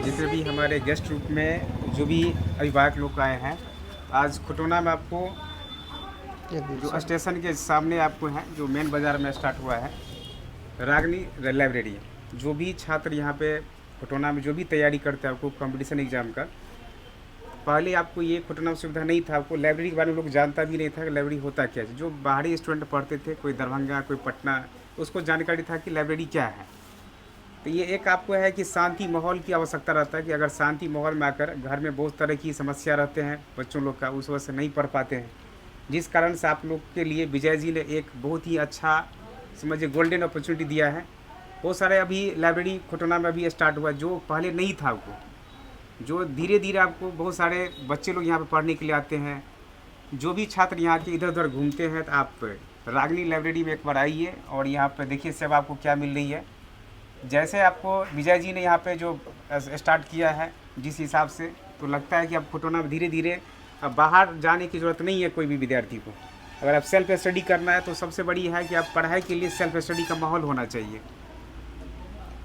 जितने भी हमारे गेस्ट रूप में जो भी अभिभावक लोग आए हैं, आज खुटोना में आपको जो स्टेशन के सामने आपको है, जो मेन बाज़ार में स्टार्ट हुआ है रागनी लाइब्रेरी। जो भी छात्र यहाँ पे खुटोना में जो भी तैयारी करते हैं आपको कंपटीशन एग्ज़ाम का, पहले आपको ये खुटोना में सुविधा नहीं था। आपको लाइब्रेरी के बारे में लोग जानता भी नहीं था कि लाइब्रेरी होता क्या है। जो बाहरी स्टूडेंट पढ़ते थे, कोई दरभंगा कोई पटना, उसको जानकारी था कि लाइब्रेरी क्या है। तो ये एक आपको है कि शांति माहौल की आवश्यकता रहता है कि अगर शांति माहौल में आकर, घर में बहुत तरह की समस्या रहते हैं बच्चों लोग का, उस वजह से नहीं पढ़ पाते हैं, जिस कारण से आप लोग के लिए विजय जी ने एक बहुत ही अच्छा समझिए गोल्डन अपॉर्चुनिटी दिया है। बहुत सारे अभी लाइब्रेरी खुटोना में अभी स्टार्ट हुआ जो पहले नहीं था आपको, जो धीरे धीरे आपको बहुत सारे बच्चे लोग यहाँ पे पढ़ने के लिए आते हैं। जो भी छात्र यहाँ के इधर उधर घूमते हैं तो आप रागनी लाइब्रेरी में एक बार आइए और यहाँ पर देखिए सेवा आपको क्या मिल रही है। जैसे आपको विजय जी ने यहाँ पे जो स्टार्ट किया है जिस हिसाब से, तो लगता है कि अब खुटोना में धीरे धीरे अब बाहर जाने की ज़रूरत नहीं है कोई भी विद्यार्थी को। अगर आप सेल्फ स्टडी करना है तो सबसे बड़ी है कि आप पढ़ाई के लिए सेल्फ स्टडी का माहौल होना चाहिए।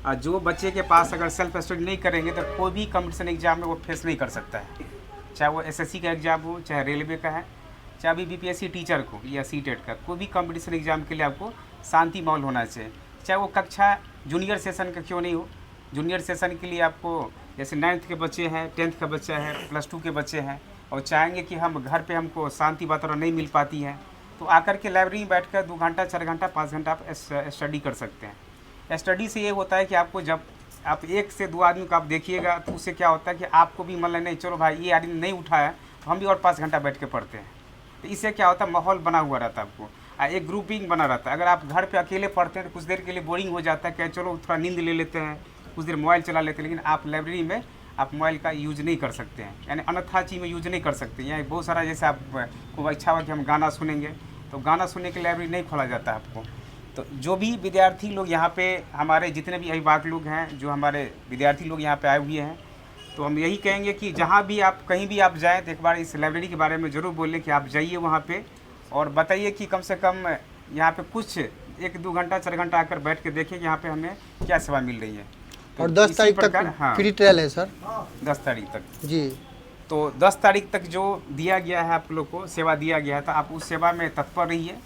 और जो बच्चे के पास अगर सेल्फ स्टडी नहीं करेंगे तो कोई भी कंपटीशन एग्जाम में वो फेस नहीं कर सकता है, चाहे वो एसएससी का एग्ज़ाम हो, चाहे रेलवे का है, चाहे भी बीपीएससी टीचर को या सीटेट का, कोई भी कंपटीशन एग्जाम के लिए आपको शांति माहौल होना चाहिए। चाहे वो कक्षा जूनियर सेशन का क्यों नहीं हो, जूनियर सेशन के लिए आपको जैसे 9th के बच्चे हैं, 10th का बच्चा है, +2 के बच्चे हैं और चाहेंगे कि हम घर पे हमको शांति वातावरण नहीं मिल पाती है, तो आकर के लाइब्रेरी में बैठकर 2 घंटा 4 घंटा 5 घंटा आप स्टडी कर सकते हैं। स्टडी से ये होता है कि आपको जब आप 1 से 2 आदमी को आप देखिएगा तो उससे क्या होता है कि आपको भी मन लगे नहीं चलो भाई ये आदमी नहीं उठाया तो हम भी और 5 घंटा बैठ के पढ़ते हैं। तो इससे क्या होता है माहौल बना हुआ रहता है आपको, एक ग्रुपिंग बना रहता है। अगर आप घर पे अकेले पढ़ते हैं तो कुछ देर के लिए बोरिंग हो जाता है कि चलो थोड़ा नींद ले लेते हैं, कुछ देर मोबाइल चला लेते हैं, लेकिन आप लाइब्रेरी में आप मोबाइल का यूज़ नहीं कर सकते हैं, यानी अन्यथा चीज़ में यूज़ नहीं कर सकते। यहाँ बहुत सारा जैसे आप को इच्छा हो कि हम गाना सुनेंगे तो गाना सुनने के लाइब्रेरी नहीं खोला जाता है आपको। तो जो भी विद्यार्थी लोग यहाँ पे हमारे जितने भी अभिभावक लोग हैं, जो हमारे विद्यार्थी लोग यहाँ पे आए हुए हैं, तो हम यही कहेंगे कि जहाँ भी आप कहीं भी आप जाएँ तो एक बार इस लाइब्रेरी के बारे में ज़रूर बोलें कि आप जाइए वहाँ पे और बताइए कि कम से कम यहाँ पे कुछ 1-2 घंटा 4 घंटा आकर बैठ के देखें कि यहाँ पे हमें क्या सेवा मिल रही है। तो और 10 तारीख तक हाँ, फ्री ट्रायल है सर। 10 तारीख तक जी। तो 10 तारीख तक जो दिया गया है आप लोग को, सेवा दिया गया था, आप उस सेवा में तत्पर रहिए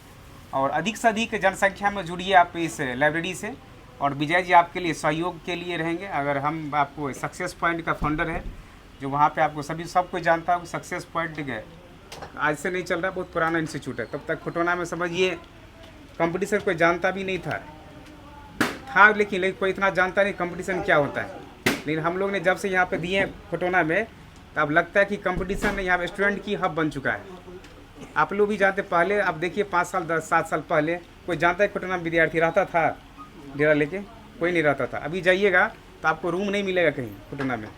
और अधिक से अधिक जनसंख्या में जुड़िए आप इस लाइब्रेरी से। और विजय जी आपके लिए सहयोग के लिए रहेंगे। अगर हम आपको सक्सेस पॉइंट का फाउंडर है, जो वहाँ पे आपको सब कोई जानता है, सक्सेस पॉइंट आज से नहीं चल रहा, बहुत पुराना इंस्टीट्यूट है। तब तक खुटोना में समझिए कंपटीशन कोई जानता भी नहीं था लेकिन कोई इतना जानता नहीं कंपटीशन क्या होता है। लेकिन हम लोग ने जब से यहाँ पे दिए खुटोना में, तो अब लगता है कि कंपटीशन यहाँ पे स्टूडेंट की हब बन चुका है। आप लोग भी जानते, पहले आप देखिए 5 साल 7 साल पहले कोई जानता है खुटोना में विद्यार्थी रहता था डेरा लेके? कोई नहीं रहता था। अभी जाइएगा तो आपको रूम नहीं मिलेगा कहीं खुटोना में,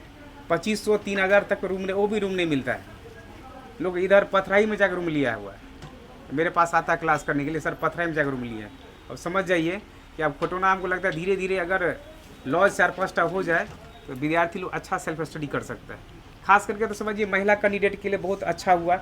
2500-3000 तक रूम, वो भी रूम नहीं मिलता है। लोग इधर पथराई में जाकर रूम लिया हुआ है। मेरे पास आता है क्लास करने के लिए, सर पथराई में जाकर रूम लिया है। अब समझ जाइए कि अब खुटोना हमको लगता है धीरे धीरे अगर लॉज 4-5टा हो जाए तो विद्यार्थी लोग अच्छा सेल्फ स्टडी कर सकता है। खास करके तो समझिए महिला कैंडिडेट के लिए बहुत अच्छा हुआ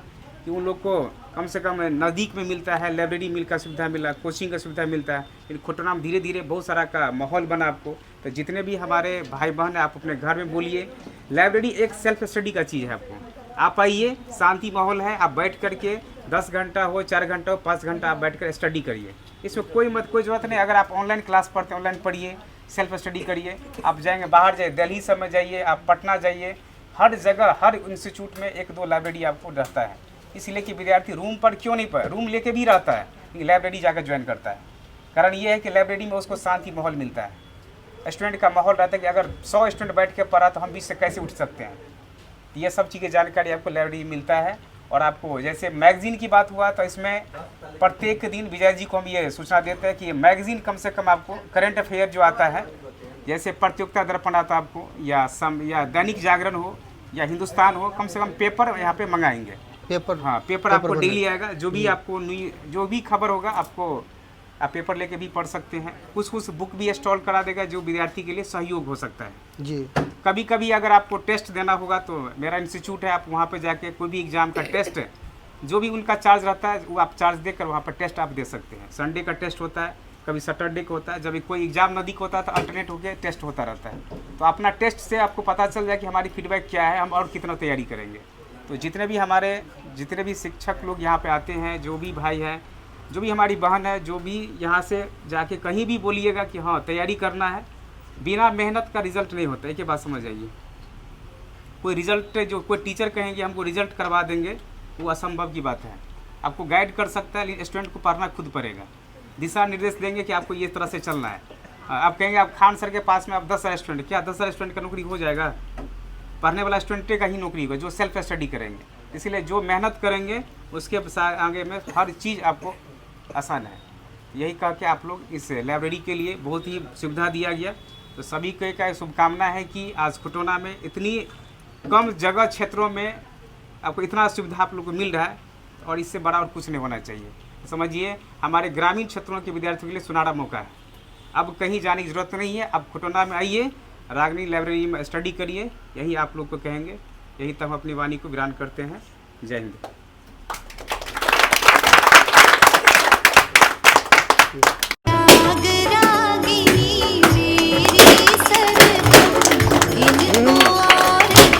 कि उन लोग को कम से कम नज़दीक में मिलता है, लाइब्रेरी मिल का सुविधा मिला, कोचिंग का सुविधा मिलता है। लेकिन खुटोना में धीरे धीरे बहुत सारा का माहौल बना आपको। तो जितने भी हमारे भाई बहन हैं, आप अपने घर में बोलिए लाइब्रेरी एक सेल्फ स्टडी का चीज़ है। आप आइए, शांति माहौल है, आप बैठ करके 10 घंटा हो, 4 घंटा हो, 5 घंटा आप बैठ कर स्टडी करिए। इसमें कोई ज़रूरत नहीं। अगर आप ऑनलाइन क्लास पढ़ते हैं, ऑनलाइन पढ़िए, सेल्फ स्टडी करिए। आप जाएंगे बाहर जाइए, दिल्ली सब में जाइए, आप पटना जाइए, हर जगह हर इंस्टीट्यूट में 1-2 लाइब्रेरी आपको रहता है। इसलिए कि विद्यार्थी रूम पर क्यों नहीं पढ़े, रूम लेके भी रहता है, लाइब्रेरी जाकर ज्वाइन करता है। कारण ये है कि लाइब्रेरी में उसको शांति माहौल मिलता है। स्टूडेंट का माहौल रहता है कि अगर 100 स्टूडेंट बैठ के पढ़ा तो हम 20 से कैसे उठ सकते हैं। ये सब चीज़ें जानकारी आपको लाइब्रेरी में मिलता है। और आपको जैसे मैगज़ीन की बात हुआ तो इसमें प्रत्येक दिन विजय जी को हम ये सूचना देते हैं कि ये मैगज़ीन कम से कम आपको करंट अफेयर जो आता है, जैसे प्रतियोगिता दर्पण आता है आपको, या दैनिक जागरण हो या हिंदुस्तान हो, कम से कम पेपर यहाँ पे मंगाएंगे। पेपर, हाँ, पेपर आपको डेली आएगा। जो भी आपको जो भी खबर होगा आपको आप पेपर लेके भी पढ़ सकते हैं। कुछ बुक भी इंस्टॉल करा देगा जो विद्यार्थी के लिए सहयोग हो सकता है जी। कभी कभी अगर आपको टेस्ट देना होगा तो मेरा इंस्टीट्यूट है, आप वहाँ पे जाके कोई भी एग्ज़ाम का टेस्ट जो भी उनका चार्ज रहता है वो आप चार्ज देकर वहाँ पर टेस्ट आप दे सकते हैं। संडे का टेस्ट होता है, कभी सैटरडे को होता है। जब कोई एग्जाम नज़दीक होता है तो अल्टरनेट होकर टेस्ट होता रहता है। तो अपना टेस्ट से आपको पता चल जाए कि हमारी फीडबैक क्या है, हम और कितना तैयारी करेंगे। तो जितने भी शिक्षक लोग यहाँ पे आते हैं, जो भी भाई हैं, जो भी हमारी बहन है, जो भी यहाँ से जाके कहीं भी बोलिएगा कि हाँ तैयारी करना है, बिना मेहनत का रिजल्ट नहीं होता है। एक बात समझ जाइए, कोई रिजल्ट जो कोई टीचर कहेंगे हमको रिजल्ट करवा देंगे, वो असंभव की बात है। आपको गाइड कर सकता है, लेकिन स्टूडेंट को पढ़ना खुद पड़ेगा। दिशा निर्देश देंगे कि आपको ये तरह से चलना है। आप कहेंगे आप खान सर के पास में आप 10 स्टूडेंट, क्या 10 स्टूडेंट का नौकरी हो जाएगा? पढ़ने वाला स्टूडेंट का ही नौकरी होगा जो सेल्फ स्टडी करेंगे। इसलिए जो मेहनत करेंगे उसके आगे में हर चीज़ आपको आसान है। यही कह के आप लोग इस लाइब्रेरी के लिए बहुत ही सुविधा दिया गया। तो सभी को का शुभकामना है कि आज खुटोना में इतनी कम जगह क्षेत्रों में आपको इतना सुविधा आप लोग को मिल रहा है, और इससे बड़ा और कुछ नहीं होना चाहिए। समझिए हमारे ग्रामीण क्षेत्रों के विद्यार्थियों के लिए सुनहरा मौका है। अब कहीं जाने की ज़रूरत नहीं है। अब खुटोना में आइए, रागनी लाइब्रेरी में स्टडी करिए, यही आप लोग को कहेंगे। यही तब अपनी वाणी को विराम करते हैं। जय हिंद।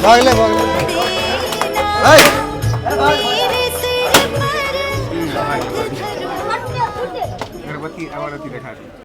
भागले अगरबत्ती अगरबत्ती दिखा दी।